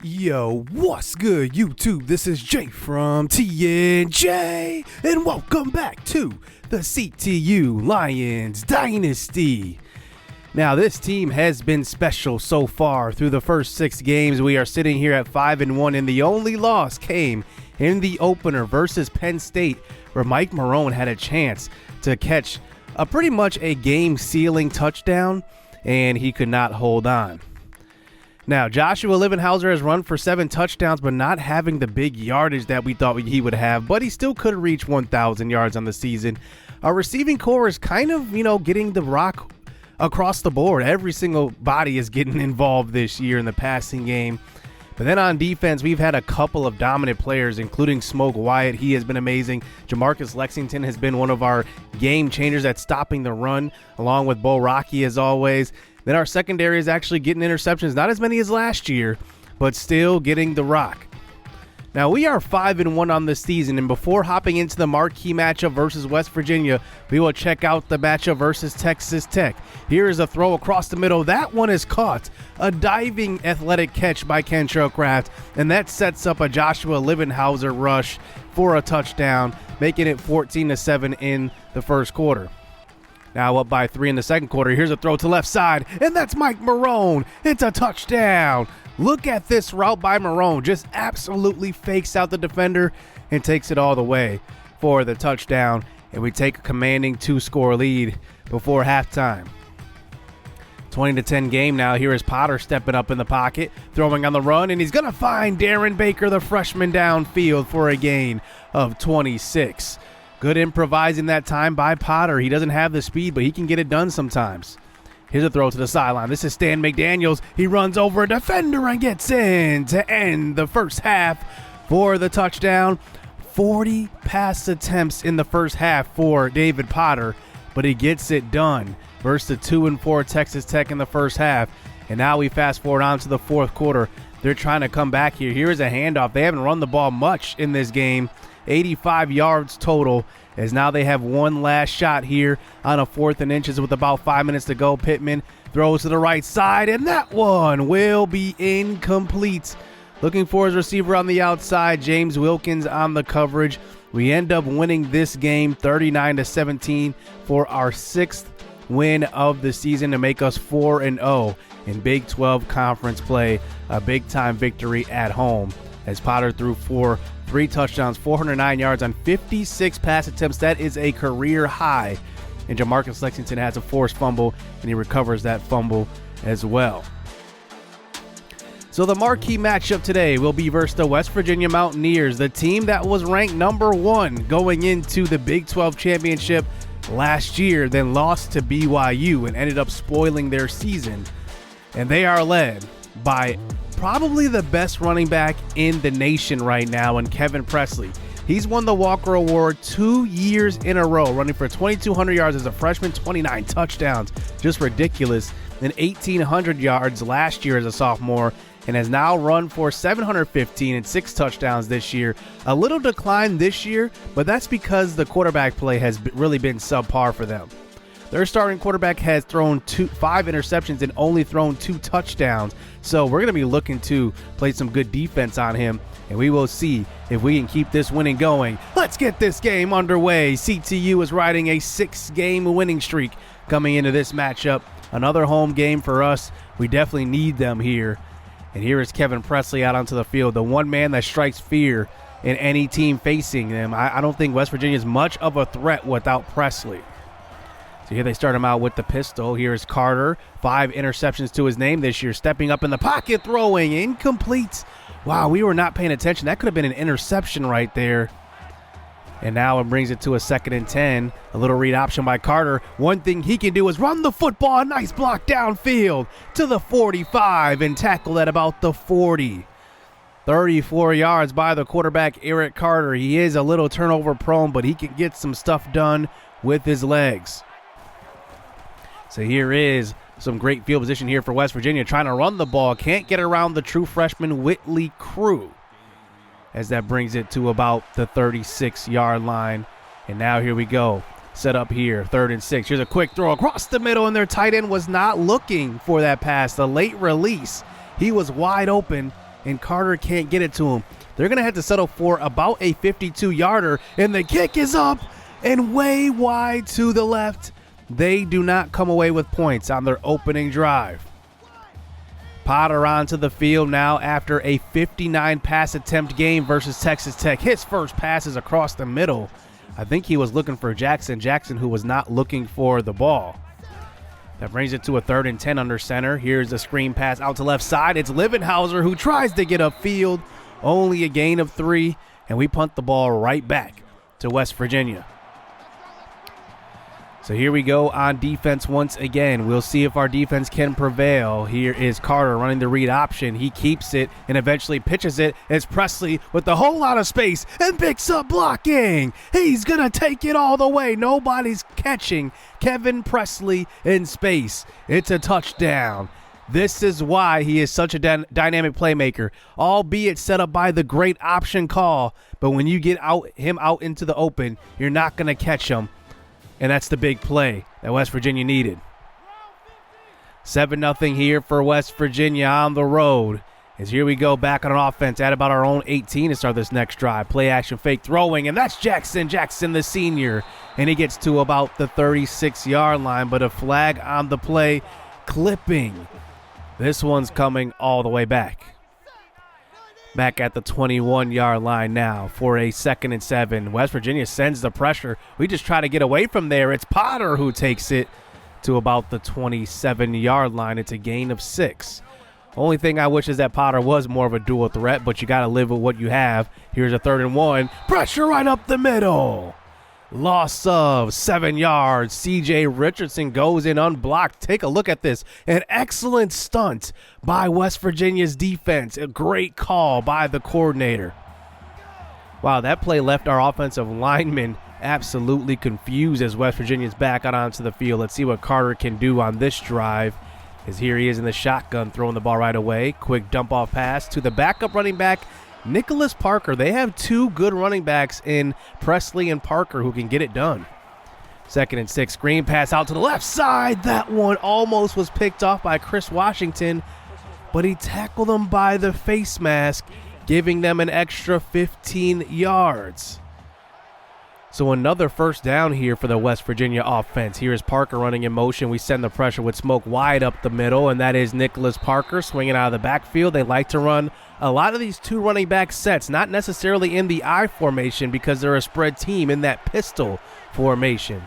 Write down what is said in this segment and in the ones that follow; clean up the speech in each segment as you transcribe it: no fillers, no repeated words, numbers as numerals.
Yo, what's good, YouTube? This is Jay from TNJ, and welcome back to the CTU Lions Dynasty. Now, this team has been special so far. Through the first 6 games, we are sitting here at 5-1, and the only loss came in the opener versus Penn State, where Mike Marone had a chance to catch pretty much a game-sealing touchdown, and he could not hold on. Now, Joshua Livenhauser has run for 7 touchdowns, but not having the big yardage that we thought he would have, but he still could reach 1,000 yards on the season. Our receiving core is kind of, getting the rock across the board. Every single body is getting involved this year in the passing game. But then on defense, we've had a couple of dominant players, including Smoke Wyatt. He has been amazing. Jamarcus Lexington has been one of our game changers at stopping the run, along with Bo Rocky as always. Then our secondary is actually getting interceptions, not as many as last year, but still getting the rock. Now, we are 5-1 on this season, and before hopping into the marquee matchup versus West Virginia, we will check out the matchup versus Texas Tech. Here is a throw across the middle. That one is caught. A diving athletic catch by Kentrell Kraft, and that sets up a Joshua Livenhauser rush for a touchdown, making it 14-7 in the first quarter. Now up by 3 in the second quarter. Here's a throw to left side, and that's Mike Marone. It's a touchdown. Look at this route by Marone. Just absolutely fakes out the defender and takes it all the way for the touchdown. And we take a commanding 2-score lead before halftime. 20-10 game now. Here is Potter stepping up in the pocket, throwing on the run, and he's going to find Darren Baker, the freshman, downfield for a gain of 26. Good improvising that time by Potter. He doesn't have the speed, but he can get it done sometimes. Here's a throw to the sideline. This is Stan McDaniels. He runs over a defender and gets in to end the first half for the touchdown. 40 pass attempts in the first half for David Potter, but he gets it done versus the 2-4 Texas Tech in the first half. And now we fast forward on to the fourth quarter. They're trying to come back here. Here's a handoff. They haven't run the ball much in this game. 85 yards total, as now they have one last shot here on a 4th and inches with about 5 minutes to go. Pittman throws to the right side, and that one will be incomplete. Looking for his receiver on the outside, James Wilkins on the coverage. We end up winning this game 39-17 for our 6th win of the season to make us 4-0 in Big 12 conference play, a big-time victory at home, as Potter threw 3 touchdowns, 409 yards on 56 pass attempts. That is a career high. And Jamarcus Lexington has a forced fumble, and he recovers that fumble as well. So the marquee matchup today will be versus the West Virginia Mountaineers, the team that was ranked number 1 going into the Big 12 championship last year, then lost to BYU and ended up spoiling their season. And they are led by probably the best running back in the nation right now, and Kevin Presley. He's won the Walker Award 2 years in a row, running for 2,200 yards as a freshman, 29 touchdowns, just ridiculous, and 1,800 yards last year as a sophomore, and has now run for 715 and 6 touchdowns this year. A little decline this year, but that's because the quarterback play has really been subpar for them. Their starting quarterback has thrown 5 interceptions and only thrown 2 touchdowns. So we're going to be looking to play some good defense on him, and we will see if we can keep this winning going. Let's get this game underway. CTU is riding a 6-game winning streak coming into this matchup. Another home game for us. We definitely need them here. And here is Kevin Presley out onto the field, the one man that strikes fear in any team facing them. I don't think West Virginia is much of a threat without Presley. So here they start him out with the pistol. Here's Carter, 5 interceptions to his name this year, stepping up in the pocket, throwing, incomplete. Wow, we were not paying attention. That could have been an interception right there. And now it brings it to a 2nd and 10. A little read option by Carter. One thing he can do is run the football. A nice block downfield to the 45 and tackle at about the 40. 34 yards by the quarterback, Eric Carter. He is a little turnover prone, but he can get some stuff done with his legs. So here is some great field position here for West Virginia, trying to run the ball. Can't get around the true freshman Whitley Crew, as that brings it to about the 36-yard line. And now here we go. Set up here, 3rd and 6. Here's a quick throw across the middle, and their tight end was not looking for that pass. The late release, he was wide open, and Carter can't get it to him. They're going to have to settle for about a 52-yarder, and the kick is up and way wide to the left. They do not come away with points on their opening drive. Potter onto the field now after a 59 pass attempt game versus Texas Tech. His first pass is across the middle. I think he was looking for Jackson, who was not looking for the ball. That brings it to a 3rd and 10 under center. Here's a screen pass out to left side. It's Livenhauser who tries to get upfield. Only a gain of 3, and we punt the ball right back to West Virginia. So here we go on defense once again. We'll see if our defense can prevail. Here is Carter running the read option. He keeps it and eventually pitches it. It's Presley with a whole lot of space and picks up blocking. He's going to take it all the way. Nobody's catching Kevin Presley in space. It's a touchdown. This is why he is such a dynamic playmaker, albeit set up by the great option call. But when you get him out into the open, you're not going to catch him. And that's the big play that West Virginia needed. 7-0 here for West Virginia on the road. As here we go back on an offense at about our own 18 to start this next drive. Play action fake throwing, and that's Jackson the senior. And he gets to about the 36-yard line, but a flag on the play, clipping. This one's coming all the way back. Back at the 21-yard line now for a 2nd and 7. West Virginia sends the pressure. We just try to get away from there. It's Potter who takes it to about the 27-yard line. It's a gain of 6. Only thing I wish is that Potter was more of a dual threat, but you got to live with what you have. Here's a 3rd and 1. Pressure right up the middle. Loss of 7 yards. C.J. Richardson goes in unblocked. Take a look at this. An excellent stunt by West Virginia's defense. A great call by the coordinator. Wow, that play left our offensive linemen absolutely confused as West Virginia's back out onto the field. Let's see what Carter can do on this drive. As here he is in the shotgun, throwing the ball right away. Quick dump-off pass to the backup running back, Nicholas Parker. They have 2 good running backs in Presley and Parker who can get it done. 2nd and 6, screen pass out to the left side. That one almost was picked off by Chris Washington, but he tackled him by the face mask, giving them an extra 15 yards. So another first down here for the West Virginia offense. Here is Parker running in motion. We send the pressure with smoke wide up the middle, and that is Nicholas Parker swinging out of the backfield. They like to run a lot of these 2 running back sets, not necessarily in the I formation because they're a spread team in that pistol formation.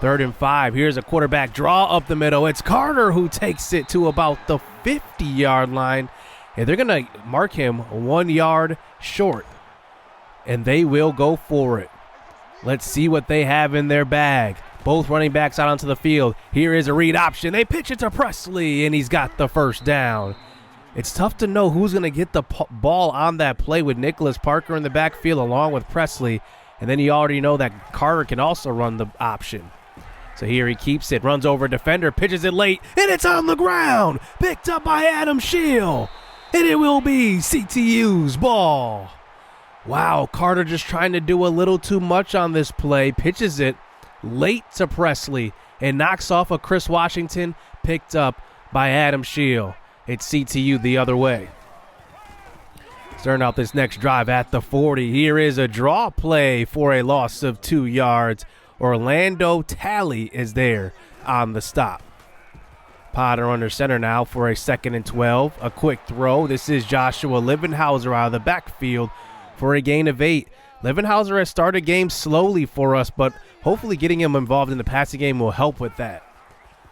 3rd and 5. Here's a quarterback draw up the middle. It's Carter who takes it to about the 50-yard line, and they're going to mark him 1 yard short, and they will go for it. Let's see what they have in their bag. Both running backs out onto the field. Here is a read option. They pitch it to Presley, and he's got the first down. It's tough to know who's going to get the ball on that play with Nicholas Parker in the backfield along with Presley. And then you already know that Carter can also run the option. So here he keeps it, runs over a defender, pitches it late, and it's on the ground. Picked up by Adam Scheel. And it will be CTU's ball. Wow, Carter just trying to do a little too much on this play. Pitches it late to Presley and knocks off a Chris Washington, picked up by Adam Scheel. It's CTU the other way. Starting out this next drive at the 40. Here is a draw play for a loss of 2 yards. Orlando Talley is there on the stop. Potter under center now for a 2nd and 12. A quick throw. This is Joshua Livenhauser out of the backfield for a gain of 8. Livenhauser has started games slowly for us, but hopefully getting him involved in the passing game will help with that.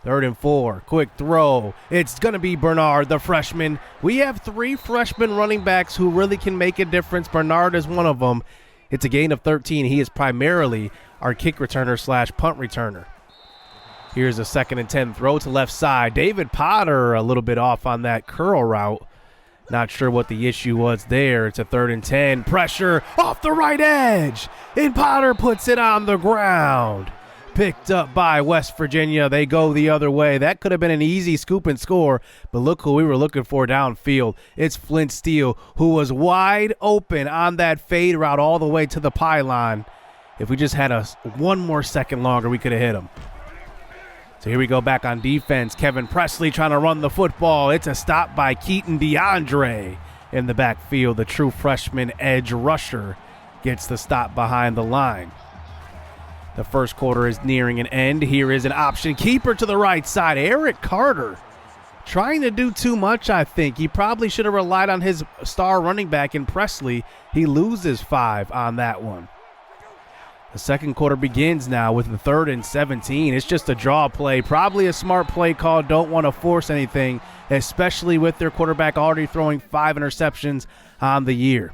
3rd and 4, quick throw. It's going to be Bernard, the freshman. We have 3 freshman running backs who really can make a difference. Bernard is one of them. It's a gain of 13. He is primarily our kick returner / punt returner. Here's a 2nd and 10 throw to left side. David Potter a little bit off on that curl route. Not sure what the issue was there. It's a 3rd and 10. Pressure off the right edge. And Potter puts it on the ground. Picked up by West Virginia. They go the other way. That could have been an easy scoop and score, but look who we were looking for downfield. It's Flint Steele, who was wide open on that fade route all the way to the pylon. If we just had 1 more second longer, we could have hit him. So here we go back on defense. Kevin Presley trying to run the football. It's a stop by Keaton DeAndre. in the backfield. The true freshman edge rusher gets the stop behind the line. The first quarter is nearing an end. Here is an option keeper to the right side. Eric Carter trying to do too much, I think. He probably should have relied on his star running back in Presley. He loses 5 on that one. The second quarter begins now with the 3rd and 17. It's just a draw play. Probably a smart play call. Don't want to force anything, especially with their quarterback already throwing 5 interceptions on the year.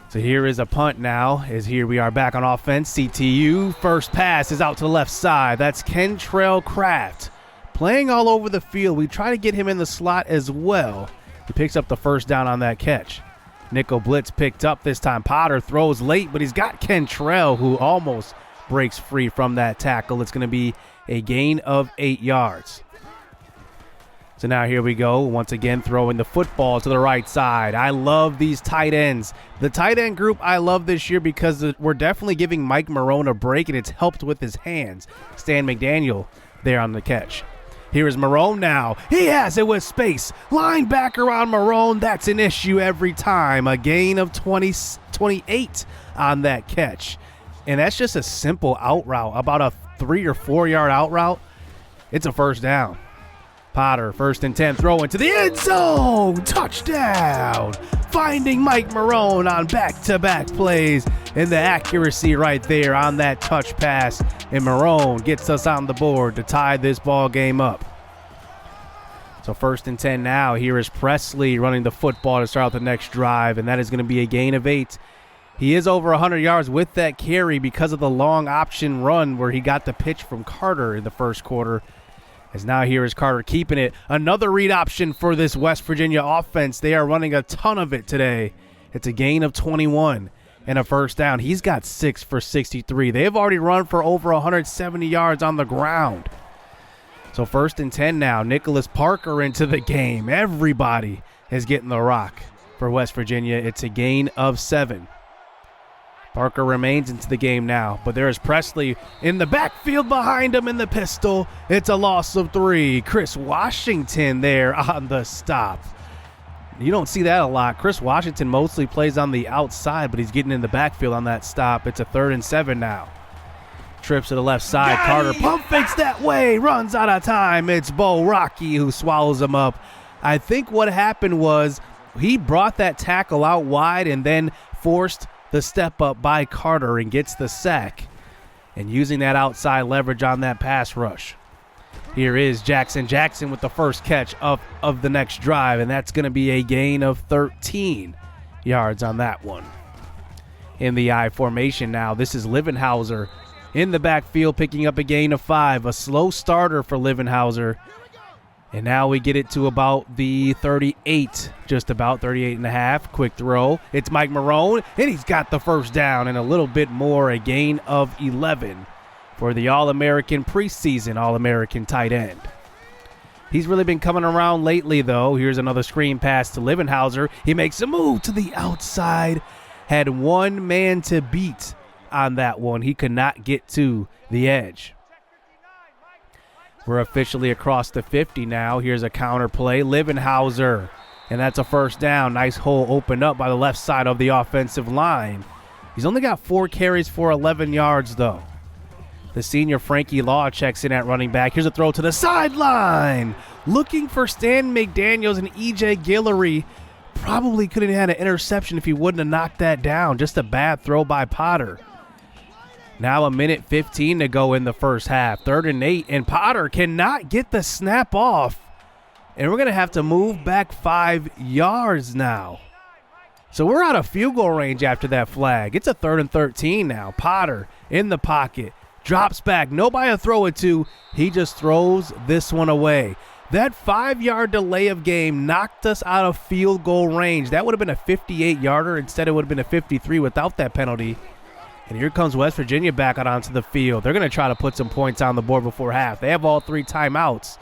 So here is a punt now, as here we are back on offense. CTU, first pass is out to the left side. That's Kentrell Kraft playing all over the field. We try to get him in the slot as well. He picks up the first down on that catch. Nickel blitz picked up this time. Potter throws late, but he's got Kentrell, who almost breaks free from that tackle. It's going to be a gain of 8 yards. So now here we go, once again throwing the football to the right side. I love these tight ends. The tight end group I love this year because we're definitely giving Mike Marone a break, and it's helped with his hands. Stan McDaniel there on the catch. Here is Marone now. He has it with space. Linebacker on Marone. That's an issue every time. A gain of 28 on that catch. And that's just a simple out route, about a 3 or 4 yard out route. It's a first down. Potter, 1st and 10, throw into the end zone. Touchdown. Finding Mike Marone on back-to-back plays. And the accuracy right there on that touch pass. And Marone gets us on the board to tie this ball game up. So 1st and 10 now. Here is Presley running the football to start out the next drive. And that is going to be a gain of 8. He is over 100 yards with that carry because of the long option run where he got the pitch from Carter in the first quarter. As now here is Carter keeping it. Another read option for this West Virginia offense. They are running a ton of it today. It's a gain of 21 and a first down. He's got 6 for 63. They have already run for over 170 yards on the ground. So 1st and 10 now. Nicholas Parker into the game. Everybody is getting the rock for West Virginia. It's a gain of 7. Parker remains into the game now, but there is Presley in the backfield behind him in the pistol. It's a loss of 3. Chris Washington there on the stop. You don't see that a lot. Chris Washington mostly plays on the outside, but he's getting in the backfield on that stop. It's a 3rd and 7 now. Trips to the left side. Carter pump fakes that way. Runs out of time. It's Bo Rocky who swallows him up. I think what happened was he brought that tackle out wide and then forced the step up by Carter and gets the sack, and using that outside leverage on that pass rush. Here is Jackson with the first catch of the next drive, and that's going to be a gain of 13 yards on that one. In the I formation now, this is Livenhauser in the backfield picking up a gain of 5. A slow starter for Livenhauser. And now we get it to about the 38, just about 38 and a half. Quick throw. It's Mike Marone, and he's got the first down and a little bit more, a gain of 11 for the All-American preseason All-American tight end. He's really been coming around lately, though. Here's another screen pass to Livenhauser. He makes a move to the outside. Had one man to beat on that one. He could not get to the edge. We're officially across the 50 now. Here's a counter play. Livenhauser, and that's a first down. Nice hole opened up by the left side of the offensive line. He's only got 4 carries for 11 yards, though. The senior Frankie Law checks in at running back. Here's a throw to the sideline. Looking for Stan McDaniels, and E.J. Guillory probably could have had an interception if he wouldn't have knocked that down. Just a bad throw by Potter. Now 1:15 to go in the first half. 3rd and 8, and Potter cannot get the snap off. And we're going to have to move back 5 yards now. So we're out of field goal range after that flag. It's a 3rd and 13 now. Potter in the pocket. Drops back. Nobody to throw it to. He just throws this one away. That 5-yard delay of game knocked us out of field goal range. That would have been a 58-yarder. Instead, it would have been a 53 without that penalty. And here comes West Virginia back out onto the field. They're going to try to put some points on the board before half. They have all 3 timeouts.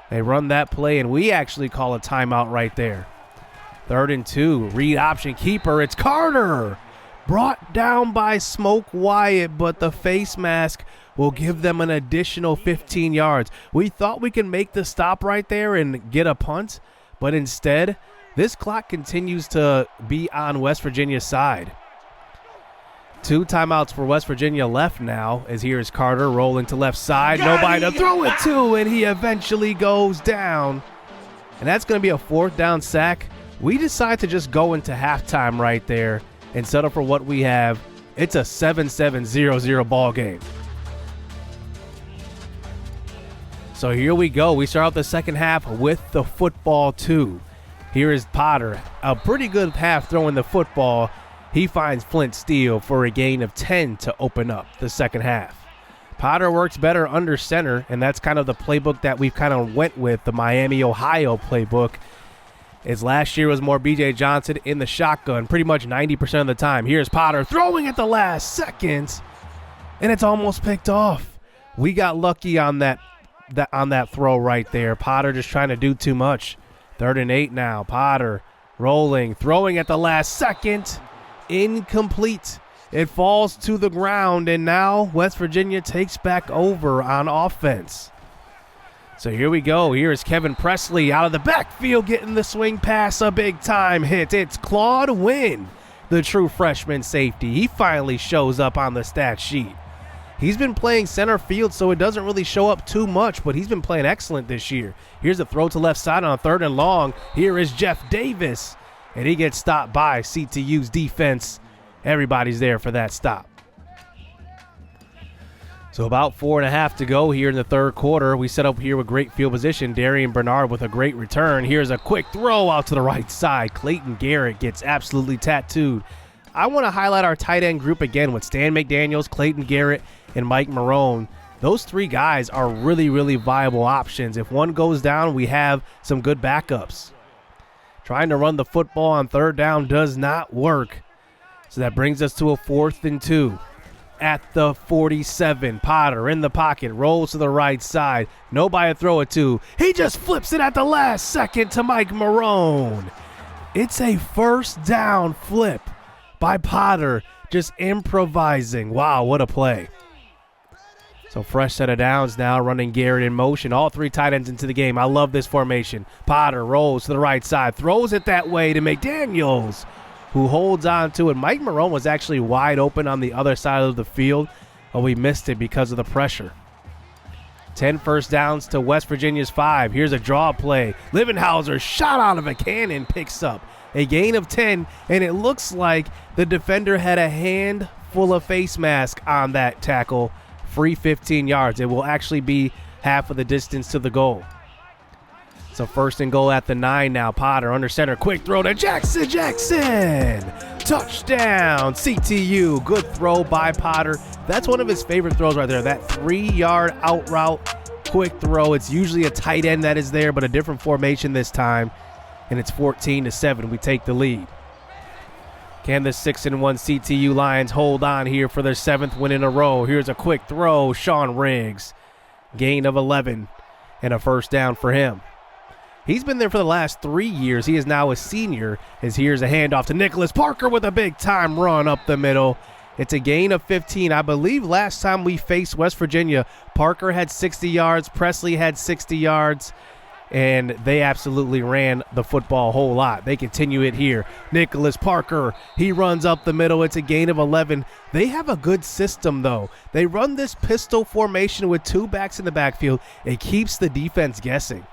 They run that play, and we actually call a timeout right there. 3rd and 2. Read option keeper. It's Carter. Brought down by Smoke Wyatt, but the face mask will give them an additional 15 yards. We thought we could make the stop right there and get a punt, but instead this clock continues to be on West Virginia's side. 2 timeouts for West Virginia left now, as here is Carter rolling to left side. Nobody to throw it to, and he eventually goes down. And that's going to be a 4th down sack. We decide to just go into halftime right there and settle for what we have. It's a 7-7-0-0 ball game. So here we go. We start out the second half with the football too. Here is Potter. A pretty good half throwing the football. He finds Flint Steele for a gain of 10 to open up the second half. Potter works better under center, and that's kind of the playbook that we've kind of went with, the Miami, Ohio playbook. As last year was more B.J. Johnson in the shotgun pretty much 90% of the time. Here's Potter throwing at the last second, and it's almost picked off. We got lucky on that throw right there. Potter just trying to do too much. 3rd and 8 now. Potter rolling, throwing at the last second. Incomplete. It falls to the ground, and now West Virginia takes back over on offense. So here we go. Here is Kevin Presley out of the backfield getting the swing pass, a big-time hit. It's Claude Wynn, the true freshman safety. He finally shows up on the stat sheet. He's been playing center field, so it doesn't really show up too much, but he's been playing excellent this year. Here's a throw to left side on a 3rd and long. Here is Jeff Davis, and he gets stopped by CTU's defense. Everybody's there for that stop. So about 4.5 to go here in the third quarter. We set up here with great field position. Darian Bernard with a great return. Here's a quick throw out to the right side. Clayton Garrett gets absolutely tattooed. I want to highlight our tight end group again with Stan McDaniels, Clayton Garrett, and Mike Marone. Those 3 guys are really, really viable options. If one goes down, we have some good backups. Trying to run the football on 3rd down does not work. So that brings us to a 4th and 2. At the 47, Potter in the pocket, rolls to the right side. Nobody to throw it to. He just flips it at the last second to Mike Marone. It's a 1st down flip by Potter, just improvising. Wow, what a play. So fresh set of downs now, running Garrett in motion. All 3 tight ends into the game. I love this formation. Potter rolls to the right side, throws it that way to McDaniels, who holds on to it. Mike Marone was actually wide open on the other side of the field, but we missed it because of the pressure. 10 first downs to West Virginia's 5. Here's a draw play. Livenhauser shot out of a cannon, picks up a gain of 10, and it looks like the defender had a handful of face mask on that tackle. Free 15 yards. It will actually be half of the distance to the goal. So 1st and goal at the 9 now. Potter under center. Quick throw to Jackson. Touchdown, CTU. Good throw by Potter. That's one of his favorite throws right there. That 3-yard out route, quick throw. It's usually a tight end that is there, but a different formation this time. And it's 14-7. We take the lead. Can the 6-1 CTU Lions hold on here for their 7th win in a row? Here's a quick throw. Sean Riggs. Gain of 11 and a 1st down for him. He's been there for the last 3 years. He is now a senior, as here's a handoff to Nicholas Parker with a big-time run up the middle. It's a gain of 15. I believe last time we faced West Virginia, Parker had 60 yards, Presley had 60 yards, and they absolutely ran the football a whole lot. They continue it here. Nicholas Parker, he runs up the middle. It's a gain of 11. They have a good system, though. They run this pistol formation with 2 backs in the backfield. It keeps the defense guessing.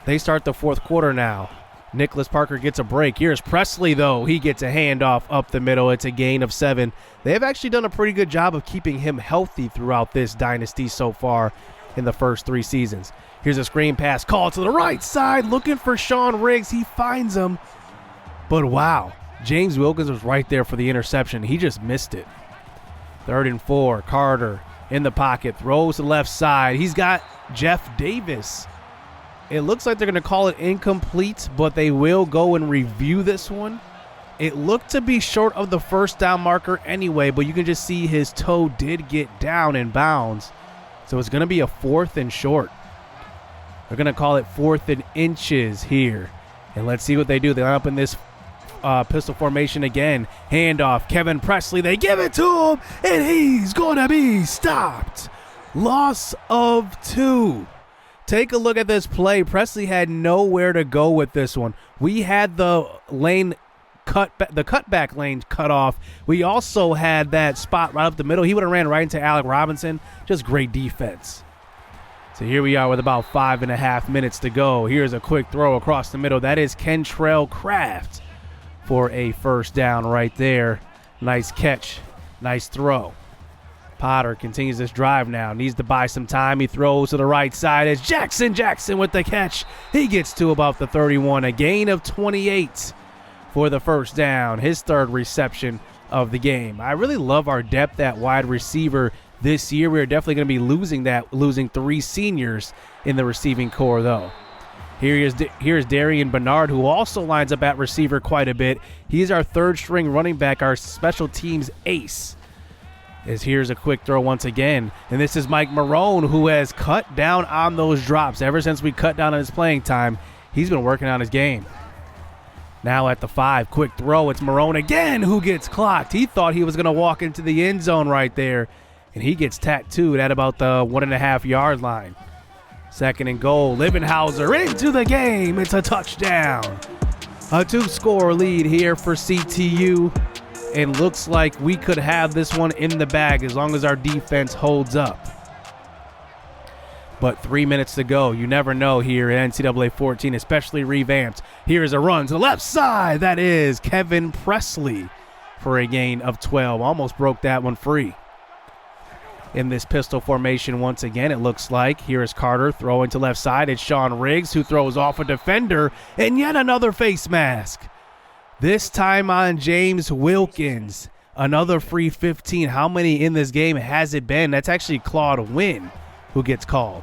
They start the 4th quarter now. Nicholas Parker gets a break. Here's Presley, though. He gets a handoff up the middle. It's a gain of 7. They have actually done a pretty good job of keeping him healthy throughout this dynasty so far in the first 3 seasons. Here's a screen pass call to the right side, looking for Sean Riggs. He finds him. But wow, James Wilkins was right there for the interception. He just missed it. 3rd and 4, Carter in the pocket, throws to the left side. He's got Jeff Davis. It looks like they're going to call it incomplete, but they will go and review this one. It looked to be short of the 1st down marker anyway, but you can just see his toe did get down in bounds. So it's going to be a 4th and short. They're going to call it 4th and inches here. And let's see what they do. They line up in this pistol formation again. Handoff, Kevin Presley. They give it to him, and he's going to be stopped. Loss of 2. Take a look at this play. Presley had nowhere to go with this one. We had the cutback lane cut off. We also had that spot right up the middle. He would have ran right into Alec Robinson. Just great defense. So here we are with about 5.5 minutes to go. Here's a quick throw across the middle. That is Kentrell Craft for a first down right there. Nice catch. Nice throw. Potter continues this drive now. Needs to buy some time. He throws to the right side. It's Jackson with the catch. He gets to about the 31. A gain of 28 for the first down. His third reception of the game. I really love our depth at wide receiver this year. We're definitely going to be losing 3 seniors in the receiving core, though. Here's Darian Bernard, who also lines up at receiver quite a bit. He's our third-string running back, our special teams ace. Here's a quick throw once again. And this is Mike Marone, who has cut down on those drops. Ever since we cut down on his playing time, he's been working on his game. Now at the 5, quick throw. It's Marone again who gets clocked. He thought he was going to walk into the end zone right there, and he gets tattooed at about the 1.5-yard line. Second and goal. Livenhauser into the game. It's a touchdown. A 2-score lead here for CTU. And looks like we could have this one in the bag as long as our defense holds up. But 3 minutes to go. You never know here at NCAA 14, especially revamped. Here's a run to the left side. That is Kevin Presley for a gain of 12. Almost broke that one free. In this pistol formation once again, it looks like. Here is Carter throwing to left side. It's Sean Riggs who throws off a defender. And yet another face mask. This time on James Wilkins. Another free 15. How many in this game has it been? That's actually Claude Wynn who gets called.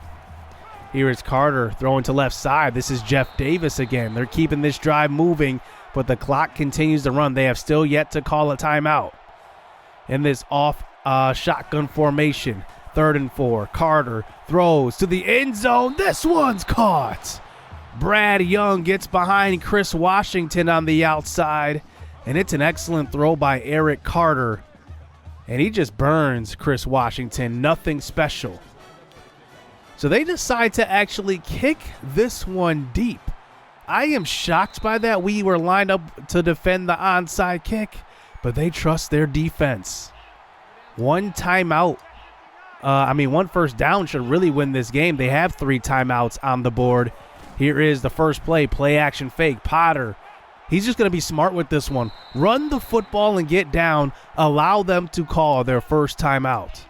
Here is Carter throwing to left side. This is Jeff Davis again. They're keeping this drive moving, but the clock continues to run. They have still yet to call a timeout. In this off shotgun formation, 3rd and 4. Carter throws to the end zone. This one's caught. Brad Young gets behind Chris Washington on the outside, and it's an excellent throw by Eric Carter. And he just burns Chris Washington. Nothing special. So they decide to actually kick this one deep. I am shocked by that. We were lined up to defend the onside kick, but they trust their defense. One first down should really win this game. They have 3 timeouts on the board. Here is the first play action fake. Potter, he's just going to be smart with this one. Run the football and get down. Allow them to call their first timeout.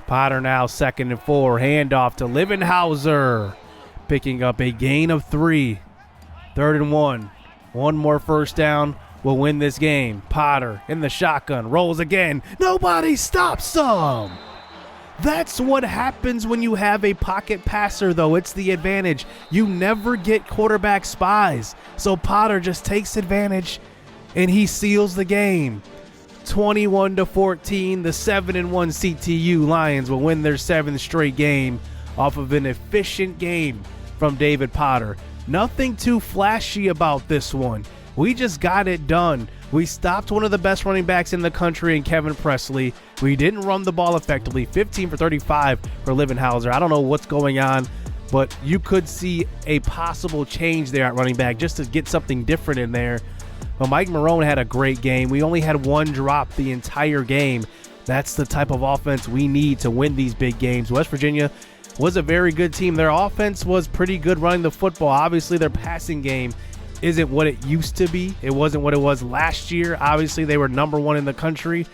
Potter now 2nd and 4. Handoff to Livenhauser. Picking up a gain of 3. 3rd and 1. One more first down will win this game. Potter in the shotgun. Rolls again. Nobody stops him. That's what happens when you have a pocket passer, though. It's the advantage. You never get quarterback spies. So Potter just takes advantage, and he seals the game. 21-14, the 7-1 CTU Lions will win their 7th straight game off of an efficient game from David Potter. Nothing too flashy about this one. We just got it done. We stopped one of the best running backs in the country in Kevin Presley. We didn't run the ball effectively. 15 for 35 for Livenhauser. I don't know what's going on, but you could see a possible change there at running back just to get something different in there. But Mike Marone had a great game. We only had 1 drop the entire game. That's the type of offense we need to win these big games. West Virginia was a very good team. Their offense was pretty good running the football. Obviously, their passing game isn't what it used to be. It wasn't what it was last year. Obviously, they were number 1 in the country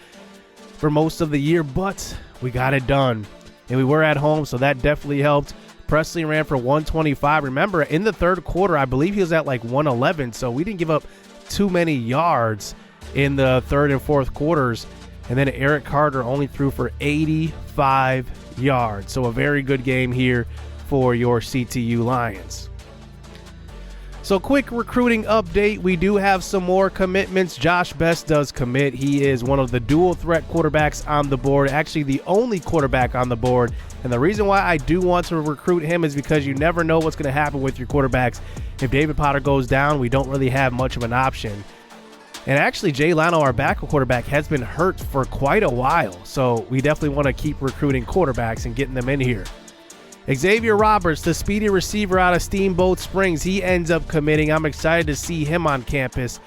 for most of the year, but we got it done. And we were at home, so that definitely helped. Presley ran for 125. Remember, in the 3rd quarter, I believe he was at like 111, so we didn't give up too many yards in the 3rd and 4th quarters. And then Eric Carter only threw for 85 yards. So a very good game here for your CTU Lions. So quick recruiting update. We do have some more commitments. Josh Best does commit. He is one of the dual threat quarterbacks on the board, actually the only quarterback on the board. And the reason why I do want to recruit him is because you never know what's going to happen with your quarterbacks. If David Potter goes down, we don't really have much of an option. And actually, Jay Lano, our backup quarterback, has been hurt for quite a while. So we definitely want to keep recruiting quarterbacks and getting them in here. Xavier Roberts, the speedy receiver out of Steamboat Springs, he ends up committing. I'm excited to see him on campus.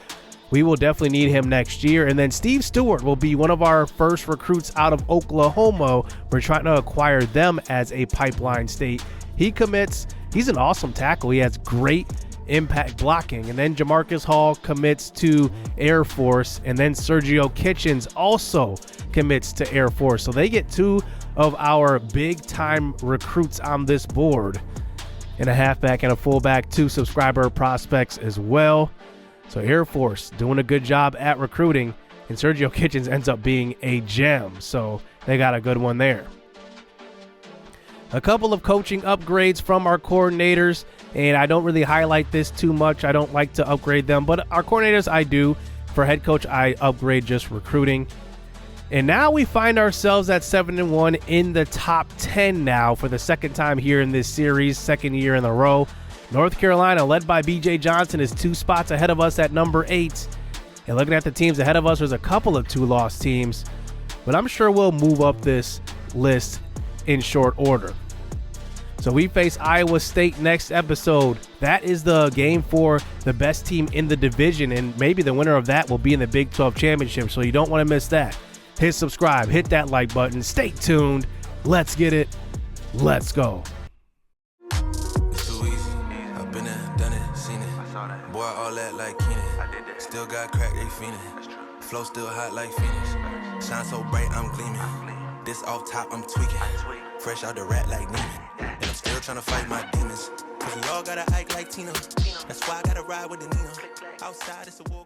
We will definitely need him next year. And then Steve Stewart will be one of our first recruits out of Oklahoma. We're trying to acquire them as a pipeline state. He commits. He's an awesome tackle. He has great impact blocking. And then Jamarcus Hall commits to Air Force. And then Sergio Kitchens also commits to Air Force. So they get two of our big time recruits on this board, and a halfback and a fullback, 2 subscriber prospects as well. So Air Force doing a good job at recruiting, and Sergio Kitchens ends up being a gem. So they got a good one there. A couple of coaching upgrades from our coordinators, and I don't really highlight this too much. I don't like to upgrade them, but our coordinators I do. For head coach, I upgrade just recruiting. And now we find ourselves at 7-1 in the top 10 now for the second time here in this series, second year in a row. North Carolina, led by BJ Johnson, is 2 spots ahead of us at number 8. And looking at the teams ahead of us, there's a couple of 2-loss teams, but I'm sure we'll move up this list in short order. So we face Iowa State next episode. That is the game for the best team in the division, and maybe the winner of that will be in the Big 12 championship, so you don't want to miss that. Hit subscribe, hit that like button, stay tuned. Let's get it. Let's go. It's too easy. I've been there, done it, seen it. Boy, all that like Keenan. Still got crack, they fiendin'. Flow still hot like Phoenix. Shine so bright, I'm gleaming. This off top, I'm tweaking. Fresh out the rat like Neiman. And I'm still trying to fight my demons. Cause we all gotta act like Tina. That's why I gotta ride with the Nina. Outside, it's a war.